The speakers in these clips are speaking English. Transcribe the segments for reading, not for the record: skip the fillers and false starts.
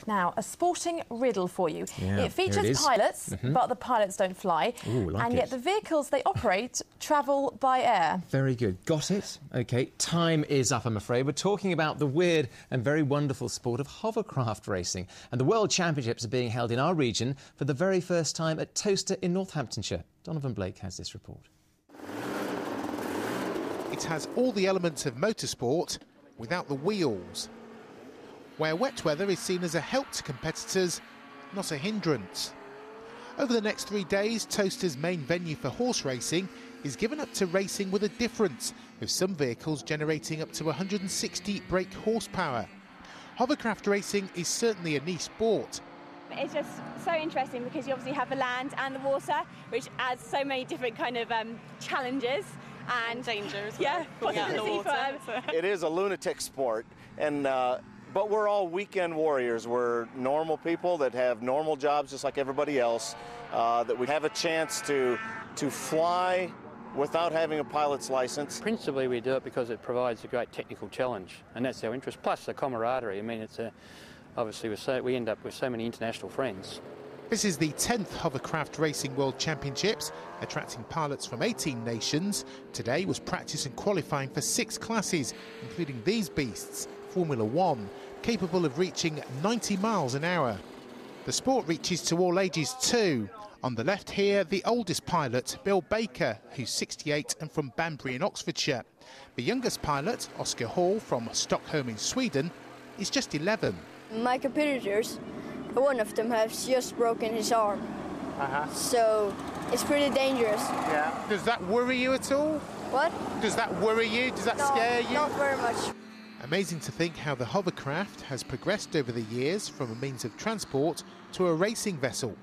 Now, a sporting riddle for you. Yeah, it features pilots, but the pilots don't fly. Ooh, like and it. yet the vehicles they operate travel by air. Very good. Got it? OK, time is up, I'm afraid. We're talking about the weird and very wonderful sport of hovercraft racing. And the World Championships are being held in our region for the very first time at Towcester in Northamptonshire. Donovan Blake has this report. It has all the elements of motorsport without the wheels, where wet weather is seen as a help to competitors, not a hindrance. Over the next 3 days, Towcester's main venue for horse racing is given up to racing with a difference, with some vehicles generating up to 160 brake horsepower. Hovercraft racing is certainly a niche sport. It's just so interesting because you obviously have the land and the water, which adds so many different kind of challenges. And danger as well. Yeah, possibility for It is a lunatic sport, and but we're all weekend warriors. We're normal people that have normal jobs just like everybody else, that we have a chance to fly without having a pilot's license. Principally we do it because it provides a great technical challenge, and that's our interest, plus the camaraderie. I mean, it's obviously we end up with so many international friends. This is the 10th Hovercraft Racing World Championships, attracting pilots from 18 nations. Today was practice and qualifying for 6 classes, including these beasts, Formula 1, capable of reaching 90 miles an hour. The sport reaches to all ages too. On the left here, the oldest pilot, Bill Baker, who's 68 and from Banbury in Oxfordshire. The youngest pilot, Oscar Hall, from Stockholm in Sweden, is just 11. My competitors, one of them has just broken his arm, so it's pretty dangerous. Yeah. Does that worry you at all? What? Does that worry you? Does that scare you? Not very much. Amazing to think how the hovercraft has progressed over the years from a means of transport to a racing vessel.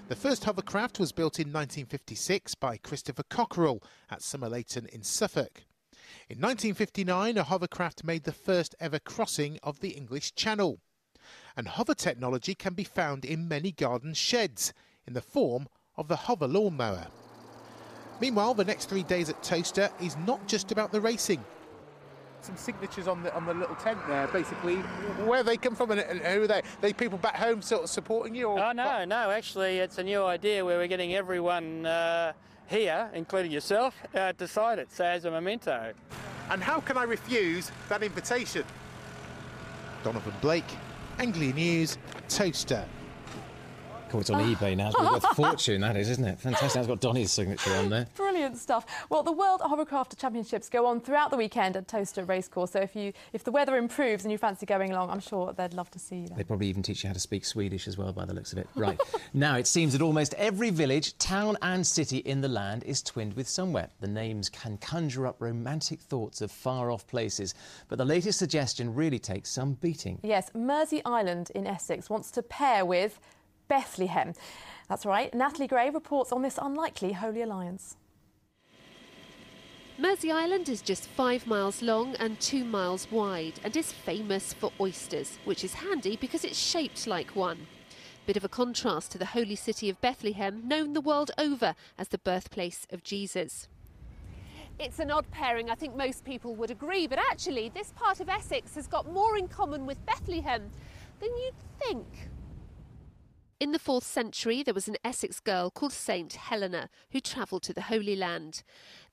The first hovercraft was built in 1956 by Christopher Cockerell at Somerleyton in Suffolk. In 1959, a hovercraft made the first ever crossing of the English Channel. And hover technology can be found in many garden sheds in the form of the hover lawnmower. Meanwhile, the next 3 days at Towcester is not just about the racing. Some signatures on the little tent there, basically. Where they come from and who are they? Are they people back home sort of supporting you? Or Oh, no, actually it's a new idea where we're getting everyone here, including yourself, to sign it, so as a memento. And how can I refuse that invitation? Donovan Blake, Anglia News, Towcester. Oh, it's on eBay now. It's worth a fortune, that is, isn't it? Fantastic. It's got Donny's signature on there. Brilliant stuff. Well, the World Hovercraft Championships go on throughout the weekend at Towcester Racecourse, so if the weather improves and you fancy going along, I'm sure they'd love to see you there. They probably even teach you how to speak Swedish as well, by the looks of it. Right. Now, it seems that almost every village, town and city in the land is twinned with somewhere. The names can conjure up romantic thoughts of far-off places, but the latest suggestion really takes some beating. Yes, Mersea Island in Essex wants to pair with Bethlehem. That's right. Natalie Gray reports on this unlikely holy alliance. Mersea Island is just 5 miles long and 2 miles wide and is famous for oysters, which is handy because it's shaped like one. Bit of a contrast to the holy city of Bethlehem, known the world over as the birthplace of Jesus. It's an odd pairing, I think most people would agree, but actually this part of Essex has got more in common with Bethlehem than you'd think. In the 4th century, there was an Essex girl called Saint Helena who travelled to the Holy Land.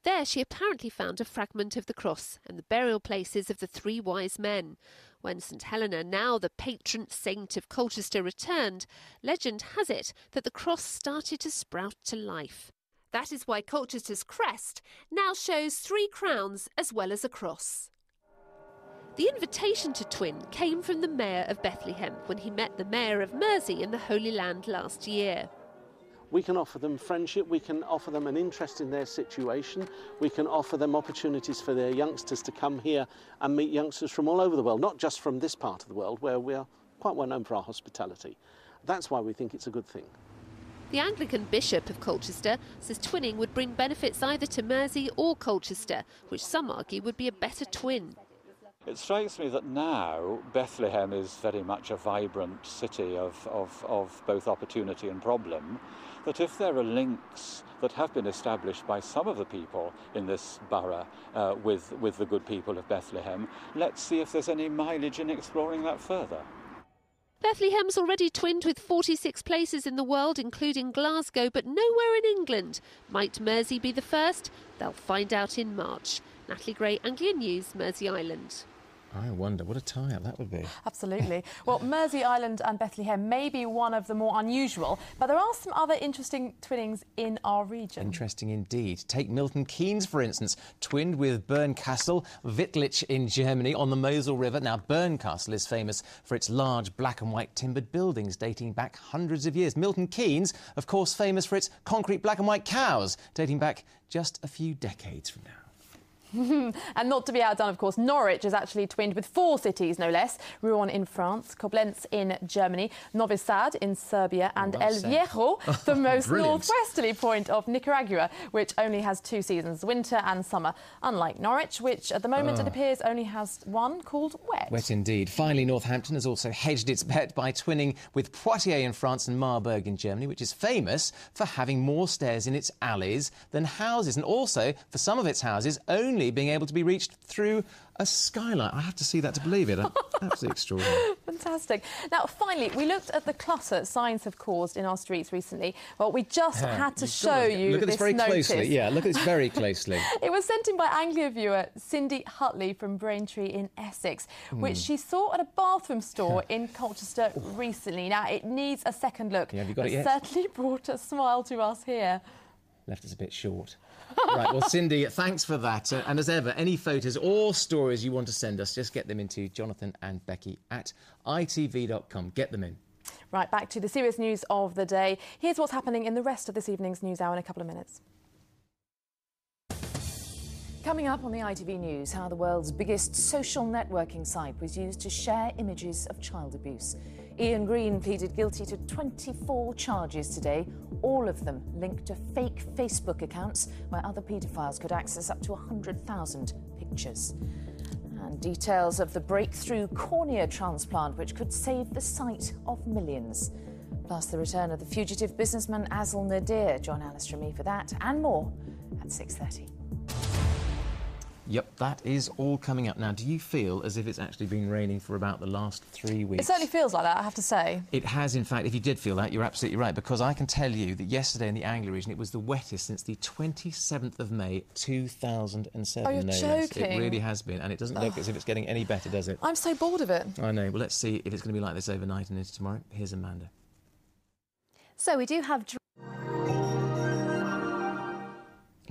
There she apparently found a fragment of the cross and the burial places of the 3 wise men. When St Helena, now the patron saint of Colchester, returned, legend has it that the cross started to sprout to life. That is why Colchester's crest now shows 3 crowns as well as a cross. The invitation to twin came from the Mayor of Bethlehem when he met the Mayor of Mersea in the Holy Land last year. We can offer them friendship, we can offer them an interest in their situation, we can offer them opportunities for their youngsters to come here and meet youngsters from all over the world, not just from this part of the world where we are quite well known for our hospitality. That's why we think it's a good thing. The Anglican Bishop of Colchester says twinning would bring benefits either to Mersea or Colchester, which some argue would be a better twin. It strikes me that now Bethlehem is very much a vibrant city of both opportunity and problem, that if there are links that have been established by some of the people in this borough with the good people of Bethlehem, let's see if there's any mileage in exploring that further. Bethlehem's already twinned with 46 places in the world, including Glasgow, but nowhere in England. Might Mersea be the first? They'll find out in March. Natalie Gray, Anglia News, Mersea Island. I wonder what a tie-up that would be. Absolutely. Well, Mersea Island and Bethlehem may be one of the more unusual, but there are some other interesting twinnings in our region. Interesting indeed. Take Milton Keynes, for instance, twinned with Bernkastel, Wittlich in Germany on the Mosel River. Now, Bernkastel is famous for its large black and white timbered buildings dating back hundreds of years. Milton Keynes, of course, famous for its concrete black and white cows dating back just a few decades from now. And not to be outdone, of course, Norwich is actually twinned with 4 cities, no less. Rouen in France, Koblenz in Germany, Novi Sad in Serbia and El Viejo, the most northwesterly point of Nicaragua, which only has 2 seasons, winter and summer. Unlike Norwich, which at the moment it appears only has one, called Wet. Wet indeed. Finally, Northampton has also hedged its bet by twinning with Poitiers in France and Marburg in Germany, which is famous for having more stairs in its alleys than houses, and also, for some of its houses, only being able to be reached through a skylight. I have to see that to believe it. Absolutely extraordinary. Fantastic. Now, finally, we looked at the clutter signs have caused in our streets recently. Well, we just had to show you look at this very notice. closely. Yeah, look at this very closely. It was sent in by Anglia viewer Cindy Hutley from Braintree in Essex, which she saw at a bathroom store in Colchester recently. Now, it needs a second look. Yeah, have you got it yet? Certainly brought a smile to us here. Left us a bit short. Right, well, Cindy, thanks for that. And as ever, any photos or stories you want to send us, just get them into Jonathan and Becky at itv.com. Get them in. Right, back to the serious news of the day. Here's what's happening in the rest of this evening's news hour in a couple of minutes. Coming up on the ITV News, how the world's biggest social networking site was used to share images of child abuse. Ian Green pleaded guilty to 24 charges today, all of them linked to fake Facebook accounts where other paedophiles could access up to 100,000 pictures. And details of the breakthrough cornea transplant which could save the sight of millions. Plus the return of the fugitive businessman Azil Nadir. Join Alistair and me for that and more at 6:30. Yep, that is all coming up. Now, do you feel as if it's actually been raining for about the last 3 weeks? It certainly feels like that, I have to say. It has, in fact. If you did feel that, you're absolutely right, because I can tell you that yesterday in the Anglia region, it was the wettest since the 27th of May, 2007. Oh, you're joking. It really has been, and it doesn't look as if it's getting any better, does it? I'm so bored of it. I know. Well, let's see if it's going to be like this overnight and into tomorrow. Here's Amanda. So we do have...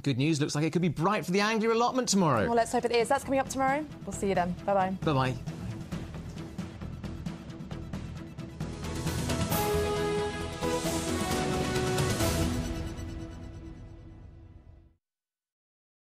Good news, looks like it could be bright for the Anglia allotment tomorrow. Well, let's hope it is. That's coming up tomorrow. We'll see you then. Bye-bye. Bye-bye.